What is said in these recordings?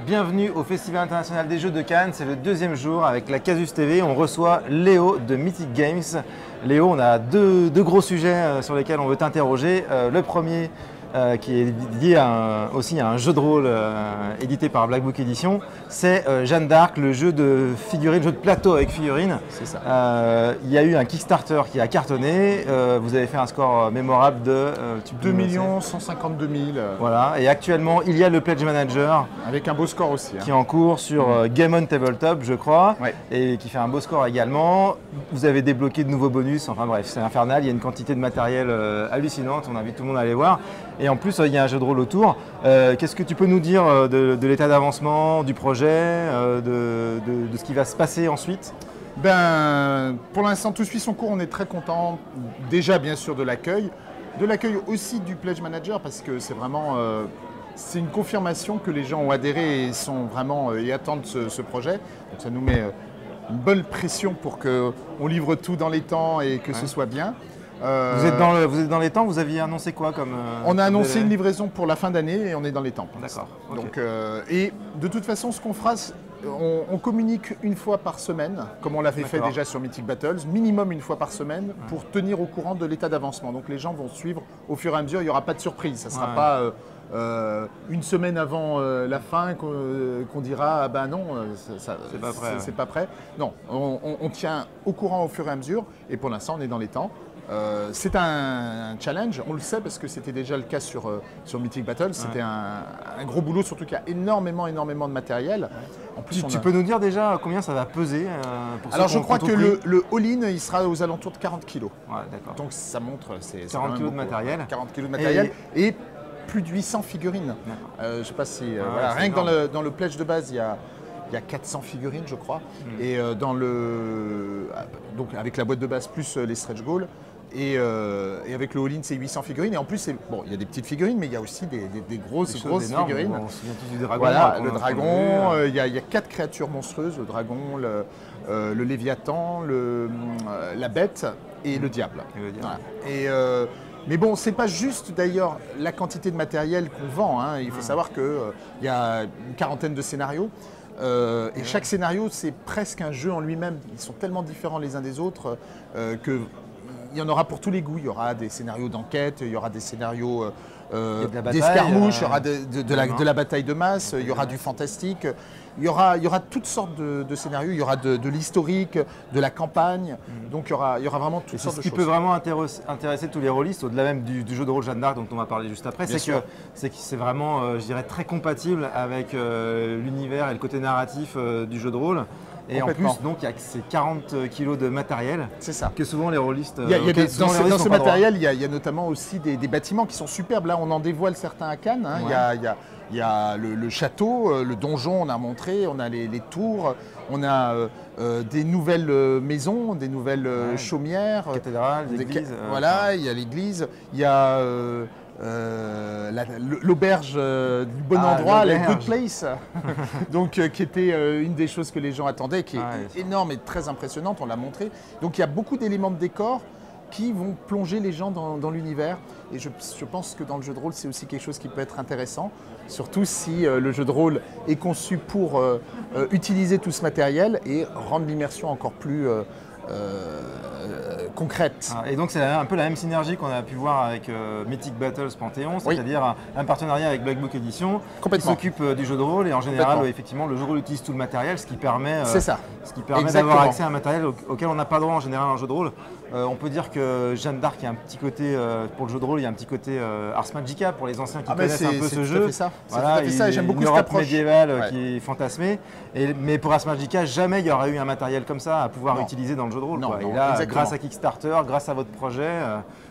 Bienvenue au Festival international des jeux de Cannes, c'est le deuxième jour avec la Casus TV. On reçoit Léo de Mythic Games. Léo, on a deux gros sujets sur lesquels on veut t'interroger. Le premier qui est lié aussi à un jeu de rôle édité par Black Book Edition, c'est Jeanne d'Arc, le jeu de figurines, jeu de plateau avec figurines. C'est ça. Il y a eu un Kickstarter qui a cartonné. Vous avez fait un score mémorable de 2 152 000. Voilà, et actuellement il y a le Pledge Manager. Avec un beau score aussi. Qui est en cours sur Game On Tabletop, je crois, ouais. Et qui fait un beau score également. Vous avez débloqué de nouveaux bonus, enfin bref, c'est infernal. Il y a une quantité de matériel hallucinante, on invite tout le monde à aller voir. Et en plus, il y a un jeu de rôle autour. Qu'est-ce que tu peux nous dire de l'état d'avancement, du projet, de ce qui va se passer ensuite ? Ben, pour l'instant, tout suit son cours, on est très content. Déjà, bien sûr, de l'accueil aussi du Pledge Manager, parce que c'est vraiment... c'est une confirmation que les gens ont adhéré et sont vraiment et attendent ce projet. Donc ça nous met une bonne pression pour qu'on livre tout dans les temps et que ce soit bien. Vous êtes dans les temps, vous aviez annoncé quoi comme on a annoncé une livraison pour la fin d'année et on est dans les temps. D'accord. Okay. Donc, et de toute façon, ce qu'on fera, on communique une fois par semaine, comme on l'avait fait déjà sur Mythic Battles, minimum une fois par semaine, pour tenir au courant de l'état d'avancement. Donc les gens vont suivre au fur et à mesure, il n'y aura pas de surprise, ça ne sera pas une semaine avant la fin qu'on dira ah ben non, c'est pas prêt. Non, on tient au courant au fur et à mesure, et pour l'instant on est dans les temps. C'est un challenge, on le sait parce que c'était déjà le cas sur Mythic Battles, c'était un gros boulot, surtout qu'il y a énormément de matériel. En plus, tu peux nous dire déjà combien ça va peser pour Alors je crois que le all-in il sera aux alentours de 40 kg. Ouais, d'accord. Donc ça montre, c'est 40 kg de matériel. 40 kg de matériel et plus de 800 figurines. Je ne sais pas si... voilà, rien que dans le pledge de base, il y a 400 figurines, je crois. Et donc avec la boîte de base plus les stretch goals. Et avec le all-in, c'est 800 figurines. Et en plus, il y a des petites figurines, mais il y a aussi des grosses figurines. On se souvient tous du dragon. Voilà, le dragon. Il y a 4 créatures monstrueuses, le dragon, le léviathan, la bête et le diable. Voilà. Mais bon, c'est pas juste d'ailleurs la quantité de matériel qu'on vend. Hein. Il faut savoir qu'il y a une quarantaine de scénarios. Et chaque scénario, c'est presque un jeu en lui-même. Ils sont tellement différents les uns des autres qu'il y en aura pour tous les goûts. Il y aura des scénarios d'enquête, il y aura des scénarios d'escarmouche, il y aura de la bataille de masse, il y aura du fantastique. Il y aura toutes sortes de scénarios, il y aura de l'historique, de la campagne, donc il y aura vraiment toutes sortes de choses. Ce qui peut vraiment intéresser tous les rôlistes, au-delà même du jeu de rôle Jeanne d'Arc dont on va parler juste après, c'est que c'est vraiment, je dirais, très compatible avec l'univers et le côté narratif du jeu de rôle. Et en plus, donc, il y a ces 40 kilos de matériel. C'est ça. Que souvent les rôlistes. Dans ce matériel, il y a notamment aussi des bâtiments qui sont superbes. Là, on en dévoile certains à Cannes. Hein. Il y a le château, le donjon, on a montré, on a les tours, on a des nouvelles maisons, des nouvelles chaumières. Cathédrale, l'église. Voilà, il y a l'église, il y a l'auberge du bon endroit, la Good Place, donc qui était une des choses que les gens attendaient, qui est énorme et très impressionnante, on l'a montré. Donc il y a beaucoup d'éléments de décor qui vont plonger les gens dans l'univers. Et je pense que dans le jeu de rôle, c'est aussi quelque chose qui peut être intéressant, surtout si le jeu de rôle est conçu pour utiliser tout ce matériel et rendre l'immersion encore plus concrète. Et donc c'est un peu la même synergie qu'on a pu voir avec Mythic Battles Panthéon, c'est-à-dire un partenariat avec Black Book Edition qui s'occupe du jeu de rôle et en général effectivement le jeu de rôle utilise tout le matériel, ce qui permet d'avoir accès à un matériel auquel on n'a pas droit en général en jeu de rôle. On peut dire que Jeanne d'Arc, il y a un petit côté, pour le jeu de rôle, il y a un petit côté Ars Magica pour les anciens qui connaissent un peu ce jeu. C'est tout à fait ça, j'aime beaucoup cette Europe approche médiévale qui est fantasmée. Mais pour Ars Magica, jamais il y aurait eu un matériel comme ça à pouvoir utiliser dans le jeu de rôle. Et là, grâce à Kickstarter, grâce à votre projet,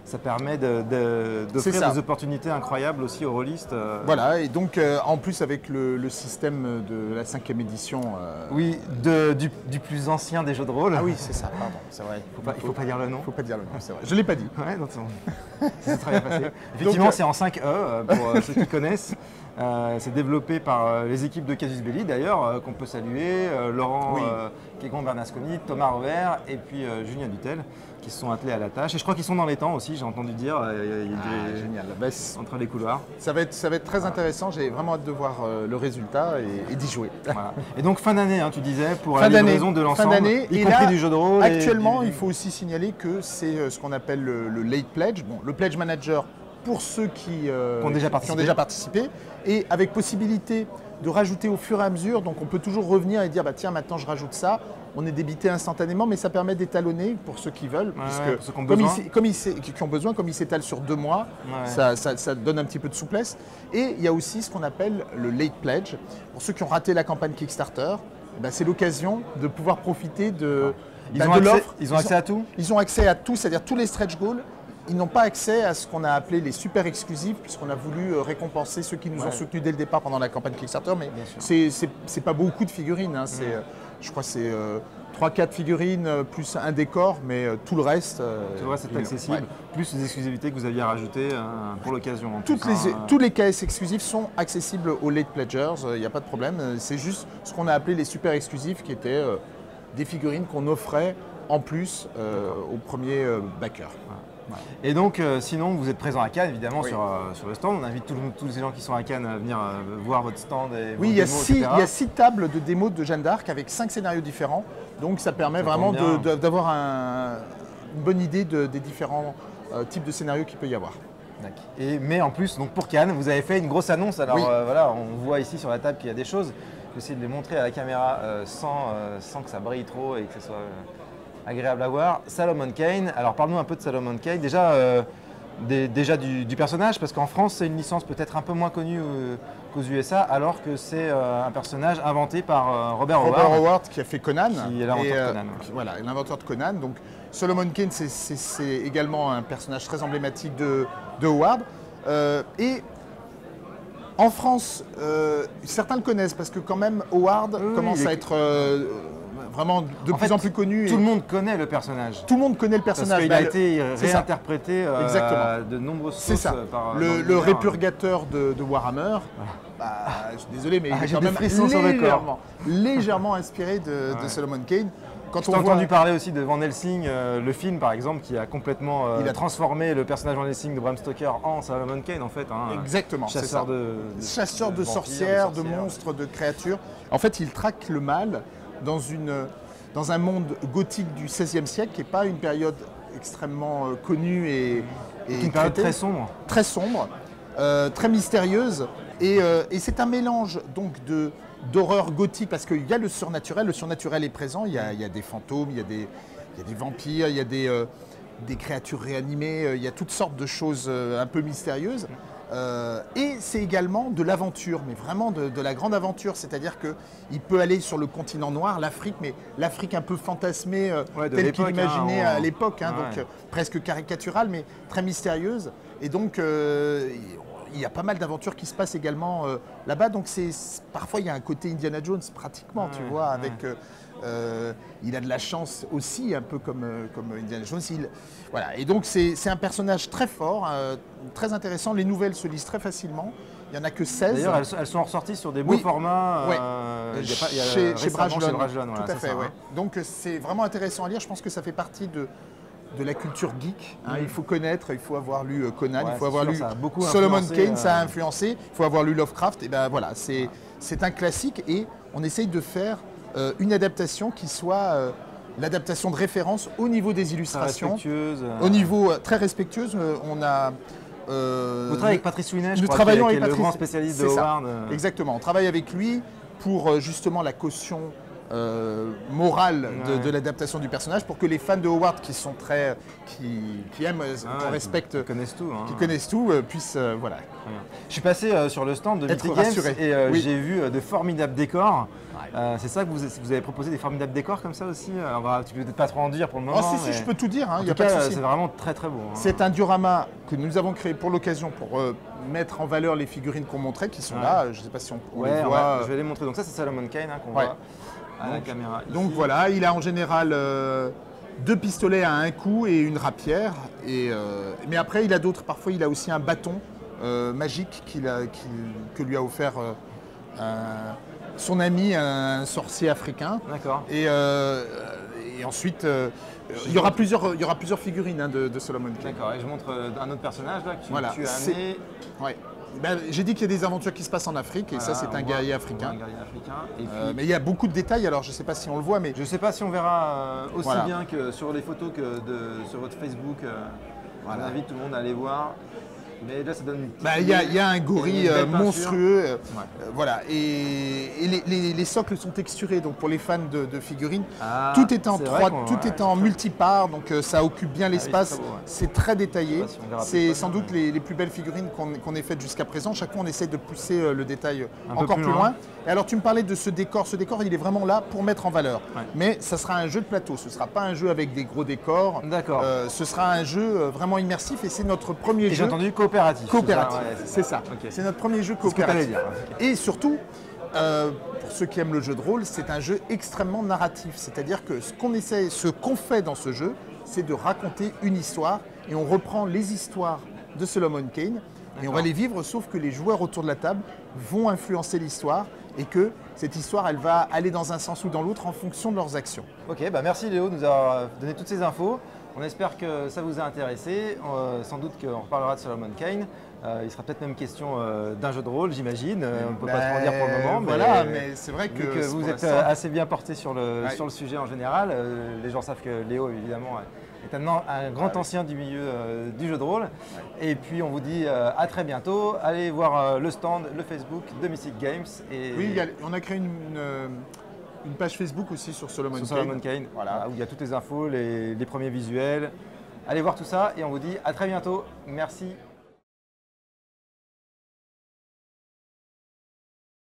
ça permet d'offrir des opportunités incroyables aussi aux rôlistes. Voilà, et donc en plus avec le système de la 5e édition. Oui, du plus ancien des jeux de rôle. Ah oui, c'est ça, pardon, c'est vrai. Il ne faut pas dire le nom. Il faut pas dire le nom, c'est vrai. Je ne l'ai pas dit. Ouais, donc c'est très bien passé. Effectivement, c'est en 5E pour ceux qui connaissent. C'est développé par les équipes de Casus Belli d'ailleurs, qu'on peut saluer, Laurent Kégon Bernasconi, Thomas Robert et puis Julien Dutel. qui se sont attelés à la tâche. Et je crois qu'ils sont dans les temps aussi, j'ai entendu dire. Génial. Entre les couloirs. Ça va être très intéressant. J'ai vraiment hâte de voir le résultat et d'y jouer. Voilà. Et donc fin d'année, tu disais, pour la livraison de l'ensemble, y compris du jeu de rôle. Actuellement, il faut aussi signaler que c'est ce qu'on appelle le late pledge. Bon, le pledge manager pour ceux qui ont déjà participé et avec possibilité de rajouter au fur et à mesure. Donc on peut toujours revenir et dire tiens, maintenant je rajoute ça. On est débité instantanément, mais ça permet d'étalonner pour ceux qui veulent, puisque ceux qui ont besoin, comme il s'étale sur 2 mois, ça donne un petit peu de souplesse. Et il y a aussi ce qu'on appelle le late pledge. Pour ceux qui ont raté la campagne Kickstarter, c'est l'occasion de pouvoir profiter de l'offre. Ils ont accès à tout ? Ils ont accès à tout, c'est-à-dire tous les stretch goals. Ils n'ont pas accès à ce qu'on a appelé les super exclusifs, puisqu'on a voulu récompenser ceux qui nous ont soutenus dès le départ pendant la campagne Kickstarter. Mais c'est pas beaucoup de figurines. Je crois que c'est 3-4 figurines plus un décor, mais tout le reste… c'est accessible, plus les exclusivités que vous aviez rajoutées pour l'occasion. Tous les KS exclusifs sont accessibles aux late pledgers, il n'y a pas de problème. C'est juste ce qu'on a appelé les super exclusifs, qui étaient des figurines qu'on offrait en plus aux premiers backers. Et donc, sinon, vous êtes présent à Cannes, évidemment, sur le stand. On invite tous les gens qui sont à Cannes à venir voir votre stand. Et il y a 6 tables de démo de Jeanne d'Arc avec 5 scénarios différents. Donc, ça permet vraiment d'avoir une bonne idée des différents types de scénarios qu'il peut y avoir. Mais en plus, donc pour Cannes, vous avez fait une grosse annonce. Alors voilà, on voit ici sur la table qu'il y a des choses. J'essaie de les montrer à la caméra sans que ça brille trop et que ce soit… agréable à voir. Solomon Kane. Alors parle-nous un peu de Solomon Kane. Déjà du personnage, parce qu'en France c'est une licence peut-être un peu moins connue qu'aux USA, alors que c'est un personnage inventé par Robert Howard qui a fait Conan. Qui est l'inventeur de Conan. Voilà, l'inventeur de Conan. Donc Solomon Kane c'est également un personnage très emblématique de Howard. Et en France, certains le connaissent parce que quand même Howard commence à être… vraiment de plus en plus connu. Tout le monde connaît le personnage. Tout le monde connaît le personnage. Parce qu'il a été réinterprété de nombreuses sources. C'est ça. Le répurgateur de Warhammer, je suis désolé, mais il est quand même légèrement inspiré de Solomon Kane. Quand on a entendu parler aussi de Van Helsing, le film par exemple, qui a complètement transformé le personnage Van Helsing de Bram Stoker en Solomon Kane en fait. Exactement. Chasseur de sorcières, de monstres, de créatures. En fait, il traque le mal dans un monde gothique du XVIe siècle, qui n'est pas une période extrêmement connue et une période très sombre. Très sombre, très mystérieuse. Et c'est un mélange donc d'horreur gothique, parce qu'il y a le surnaturel est présent, il y a des fantômes, il y a des vampires, il y a des créatures réanimées, il y a toutes sortes de choses un peu mystérieuses. Et c'est également de l'aventure, mais vraiment de la grande aventure, c'est-à-dire qu'il peut aller sur le continent noir, l'Afrique, mais l'Afrique un peu fantasmée, telle qu'il imaginait à l'époque, donc presque caricaturale, mais très mystérieuse. Et donc il y a pas mal d'aventures qui se passent également là-bas, donc parfois il y a un côté Indiana Jones pratiquement, tu vois, avec… il a de la chance aussi, un peu comme Indiana Jones. Voilà. Et donc c'est un personnage très fort, très intéressant. Les nouvelles se lisent très facilement. Il n'y en a que 16. D'ailleurs, elles sont ressorties sur des beaux formats. Chez Brajlon. Tout à fait, Donc c'est vraiment intéressant à lire. Je pense que ça fait partie de la culture geek. Il faut connaître, il faut avoir lu Conan, il faut avoir lu Solomon Kane, ça a influencé. Il faut avoir lu Lovecraft. Et ben voilà, c'est un classique et on essaye de faire une adaptation qui soit l'adaptation de référence au niveau des illustrations, au niveau très respectueuse. On a vous travaillez avec Patrice Ouinet, nous travaillons avec Patrice, le grand spécialiste de Howard. Exactement, on travaille avec lui pour justement la caution morale de l'adaptation du personnage, pour que les fans de Howard qui aiment, qu'on respecte, qui connaissent tout, puissent voilà. Je suis passé sur le stand de Mythic Games et j'ai vu de formidables décors. C'est ça que vous avez proposé, des formidables décors comme ça aussi. Tu peux peut-être pas trop en dire pour le moment. Si, je peux tout dire. En tout cas, c'est vraiment très très beau. C'est un diorama que nous avons créé pour l'occasion pour mettre en valeur les figurines qu'on montrait, qui sont là. Je ne sais pas si on les voit. Je vais les montrer. Donc ça, c'est Solomon Kane qu'on voit à la caméra. Donc voilà, il a en général 2 pistolets à un coup et une rapière. Mais après, il a d'autres. Parfois, il a aussi un bâton magique que lui a offert son ami, un sorcier africain. D'accord. Et ensuite, Il y aura plusieurs figurines hein, de Solomon Kane. D'accord, et je montre un autre personnage là que tu as amené. Ouais. Ben, j'ai dit qu'il y a des aventures qui se passent en Afrique, et ça c'est un guerrier africain. Un guerrier africain. Et puis, mais il y a beaucoup de détails, alors je ne sais pas si on le voit. Mais... Je ne sais pas si on verra aussi bien que sur les photos que sur votre Facebook. On invite tout le monde à aller voir. Mais là, ça donne une petite il y a un gorille monstrueux. Voilà. Et les socles sont texturés. Donc pour les fans de figurines, tout est en 3, tout est en multipart. Donc ça occupe bien l'espace. C'est très détaillé. C'est sans doute les plus belles figurines qu'on ait faites jusqu'à présent. Chaque fois, on essaie de pousser le détail encore plus loin. Et alors, tu me parlais de ce décor. Ce décor, il est vraiment là pour mettre en valeur. Mais ça sera un jeu de plateau. Ce ne sera pas un jeu avec des gros décors. D'accord. Ce sera un jeu vraiment immersif. Et c'est notre premier jeu. J'ai entendu coopératif. Coopératif, c'est ça. Okay. C'est notre premier jeu coopératif. Et surtout, pour ceux qui aiment le jeu de rôle, c'est un jeu extrêmement narratif. C'est-à-dire que ce qu'on fait dans ce jeu, c'est de raconter une histoire. Et on reprend les histoires de Solomon Kane. Et on va les vivre, sauf que les joueurs autour de la table vont influencer l'histoire. Et que cette histoire, elle va aller dans un sens ou dans l'autre en fonction de leurs actions. Ok, merci Léo de nous avoir donné toutes ces infos. On espère que ça vous a intéressé. Sans doute qu'on reparlera de Solomon Kane. Il sera peut-être même question d'un jeu de rôle, j'imagine. On ne peut pas trop en dire pour le moment. Mais c'est vrai que vous êtes assez bien porté sur le sujet en général. Les gens savent que Léo, évidemment, est un grand ancien du milieu du jeu de rôle. Et puis on vous dit à très bientôt. Allez voir le stand, le Facebook de Mythic Games. Oui, on a créé une page Facebook aussi sur Solomon Kane, voilà, où il y a toutes les infos, les premiers visuels. Allez voir tout ça et on vous dit à très bientôt. Merci.